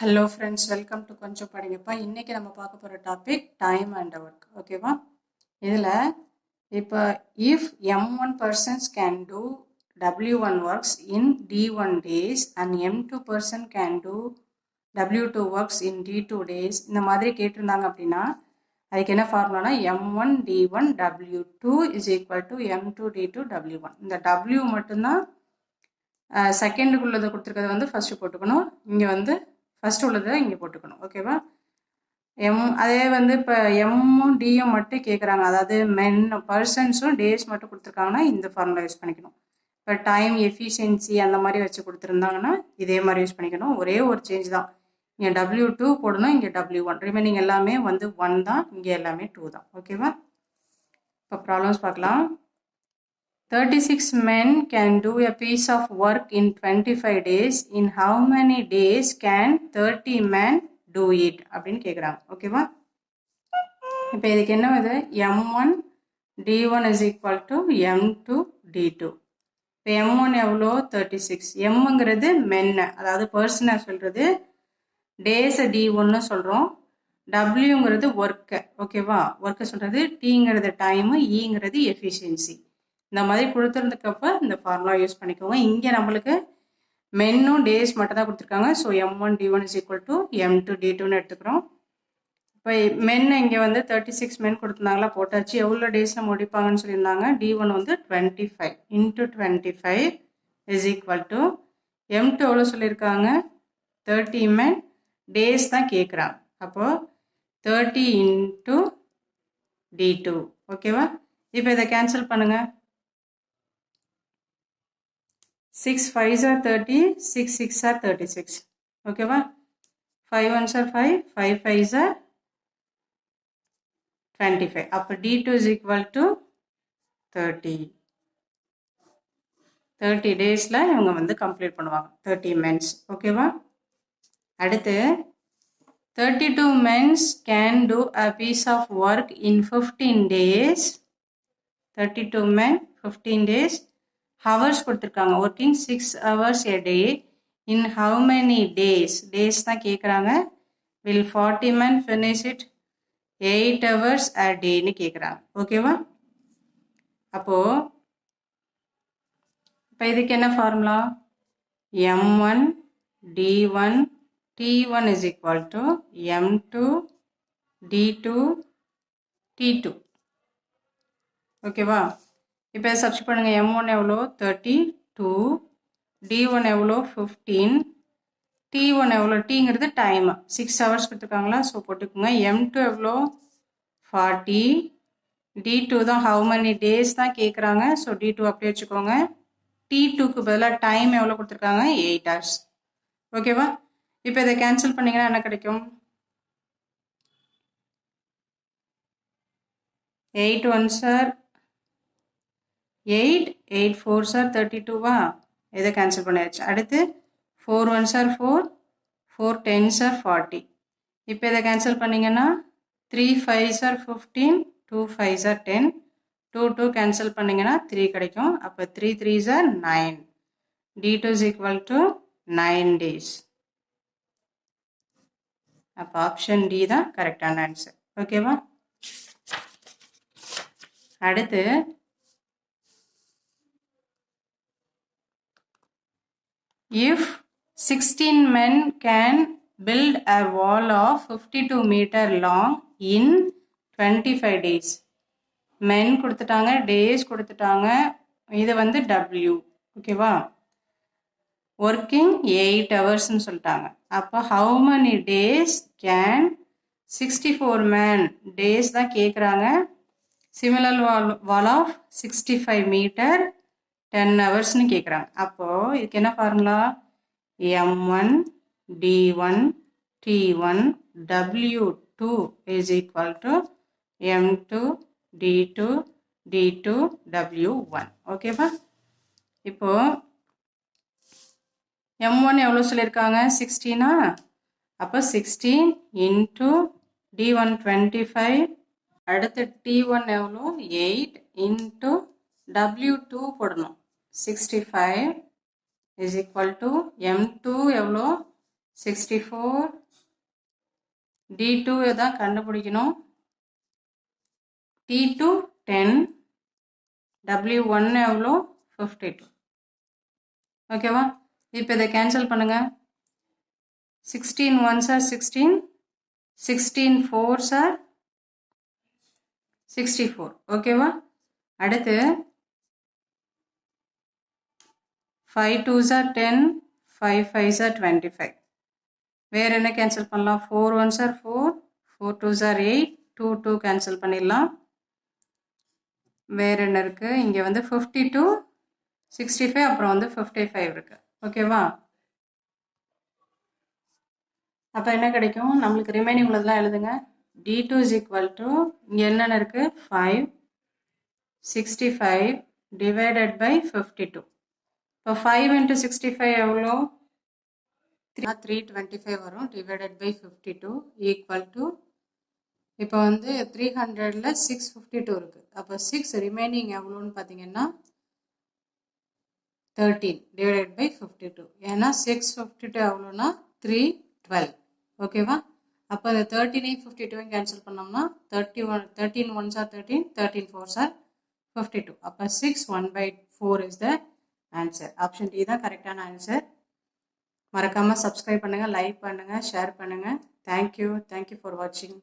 Hello friends, welcome to கொஞ்சம் படிங்கப்பா. இன்றைக்கி நம்ம பார்க்க போகிற டாபிக் டைம் அண்ட் ஒர்க். ஓகேவா? இதில் இப்போ if M1 persons can do W1 works in D1 days and M2 person can do W2 works in D2 days, இந்த மாதிரி கேட்டிருந்தாங்க அப்படின்னா அதுக்கு என்ன ஃபார்முலானா M1 D1 W2 is equal to M2 D2 W1. இந்த W மட்டும்தான் செகண்டுக்குள்ளதை கொடுத்துருக்கதை வந்து ஃபஸ்ட்டு போட்டுக்கணும். இங்கே வந்து ஃபஸ்ட்டு உள்ளதை இங்கே போட்டுக்கணும். ஓகேவா? அதே வந்து இப்போ எம்மும் டியும் மட்டும் கேட்குறாங்க, அதாவது பர்சன்ஸும் டேஸ் மட்டும் கொடுத்துருக்காங்கன்னா இந்த ஃபார்முலா யூஸ் பண்ணிக்கணும். இப்போ டைம் எஃபிஷியன்சி அந்த மாதிரி வச்சு கொடுத்துருந்தாங்கன்னா இதே மாதிரி யூஸ் பண்ணிக்கணும். ஒரே ஒரு சேஞ்ச் தான், இங்கே W2 போடணும், இங்கே W1. ரிமைனிங் எல்லாமே வந்து 1 தான், இங்கே எல்லாமே 2 தான். ஓகேவா? இப்போ ப்ராப்ளம்ஸ் பார்க்கலாம். 36 men can do a piece of work in 25 days. In how many days can 30 men do it? அப்படின்னு கேட்குறாங்க. ஓகேவா? இப்போ இதுக்கு என்ன வருது? M1 D1 is equal to M2 D2. இப்போ M1 எவ்வளோ? 36. எம்ங்கிறது மென்னு, அதாவது பர்சனை சொல்கிறது. டேஸை D1 சொல்கிறோம். டபிள்யூங்கிறது ஒர்க்கு. ஓகேவா? ஒர்க்கை சொல்கிறது. டீங்கிறது டைமு, ஈங்கிறது எஃபிஷியன்சி. இந்த மாதிரி கொடுத்துருந்துக்கப்ப இந்த ஃபார்முலா யூஸ் பண்ணிக்கோங்க. இங்கே நம்மளுக்கு மென்னும் டேஸ் மட்டும் தான் கொடுத்துருக்காங்க. So M1 D1 is equal to M2 D2ன்னு எடுத்துக்கிறோம். இப்போ மென் இங்கே வந்து 36 மென் கொடுத்துருந்தாங்களா, போட்டாச்சு. எவ்வளோ டேஸில் முடிப்பாங்கன்னு சொல்லியிருந்தாங்க. D1 வந்து 25 into 25 is equal to M2 எவ்வளோ சொல்லியிருக்காங்க? 30 மென், டேஸ் தான் கேட்குறாங்க. அப்போது 30 into D2. ஓகேவா? இப்போ இதை கேன்சல் பண்ணுங்கள். 6 5s are 30, 6 6 are 36. ஓகேவா? 5 1s are 5, 5 5s are 25. அப்போ D2 is equal to 30. 30 டேஸில் இவங்க வந்து கம்ப்ளீட் பண்ணுவாங்க, 30 men. ஓகேவா? அடுத்து 32 men can do a piece of work in 15 days. 32 men 15 days. Hours கொடுத்துருக்காங்க. Working 6 hours a day. In how many days? Days தான் கேட்குறாங்க. Will 40 men finish it 8 hours a dayன்னு கேட்குறாங்க. ஓகேவா? அப்போது இப்போ இதுக்கு என்ன formula? M1 D1 T1 is equal to M2 D2 T2. ஓகேவா? இப்போ சப்ஸ்டிட் பண்ணுங்கள். M1 எவ்வளோ? 32, D1 எவ்வளோ? 15, T1 எவ்வளோ? டீங்கிறது டைம், 6 hours கொடுத்துருக்காங்களா, ஸோ போட்டுக்கோங்க. M2 எவ்வளோ? 40, D2 தான் ஹவு மெனி டேஸ் தான் கேட்குறாங்க, ஸோ D2 அப்படியே வச்சுக்கோங்க. T2க்கு பதிலாக டைம் எவ்வளோ கொடுத்துருக்காங்க? 8 hours. ஓகேவா? இப்போ இதை கேன்சல் பண்ணிங்கன்னா என்ன கிடைக்கும்? 8 1s are 8, 8 4s are 32வா? இதை கேன்சல் பண்ணியாச்சு. அடுத்து 4 1s are 4, 4 10s are 40. இப்போ இதை கேன்சல் பண்ணிங்கன்னா 3 5s are 15, 2 5s are 10, 2 2 cancel பண்ணிங்கன்னா 3 கிடைக்கும். அப்போ 3 3s are 9. D2 is equal to 9 days. அப்போ ஆப்ஷன் டி தான் கரெக்டான ஆன்சர். ஓகேவா? அடுத்து if 16 men can build a wall of 52 meter long in 25 days. men கொடுத்துட்டாங்க, days கொடுத்துட்டாங்க, இது வந்து W. ஓகேவா? ஒர்க்கிங் 8 ஹவர்ஸ்ன்னு சொல்லிட்டாங்க. அப்போ how many days can 64 men, days தான் கேட்குறாங்க. சிமிலர் வால் ஆஃப் 65 மீட்டர் 10 ஹவர்ஸ்னு கேட்குறாங்க. அப்போது இதுக்கு என்ன formula? M1 D1 T1 W2 is equal to M2 D2 D2 W1. ஓகேவா? இப்போது M1 எவ்வளோ சொல்லியிருக்காங்க? 16. அப்போ 16 into D1 25. அடுத்து T1 எவ்வளோ? 8 into W2 போடணும். 65 is equal to M2 எவ்வளோ? 64 D2 தான் கண்டுபிடிக்கணும். T2 10 W1 எவ்வளோ 52. ஓகேவா? இப்போ இதை கேன்சல் பண்ணுங்க. 16 1s are 16, 16 4s are 64. ஓகேவா? அடுத்து 5 2s are 10, 5 5s are 25. வேறு என்ன கேன்சல் பண்ணலாம்? 4 1s are 4, 4 2s are 8, 2 2 cancel பண்ணிடலாம். வேறு என்ன இருக்குது? இங்கே வந்து 52 65 அப்புறம் வந்து 55 இருக்குது. ஓகேவா? அப்போ என்ன கிடைக்கும்? நம்மளுக்கு ரிமைனிங் உள்ளதெல்லாம் எழுதுங்க. D2 is equal to இங்கே என்னென்ன இருக்குது? 5 65 divided by 52. இப்போ 5 into 65 எவ்வளோ? 325 வரும். divided by 52 equal to இப்போ வந்து 300ல் 652 இருக்குது. அப்போ 6 ரிமைனிங் எவ்வளோன்னு பார்த்தீங்கன்னா 13 divided by 52. ஏன்னா 652 எவ்வளோன்னா 312. ஓகேவா? அப்போ இந்த 13 52 கேன்சல் பண்ணோம்னா 13 1s are 13, 13 4s are 52. அப்போ 6 1/4 is the answer. Option D தான் கரெக்டான ஆன்சர். மறக்காமல் சப்ஸ்கிரைப் பண்ணுங்கள், லைக் பண்ணுங்கள், ஷேர் பண்ணுங்கள். தேங்க்யூ ஃபார் வாட்சிங்.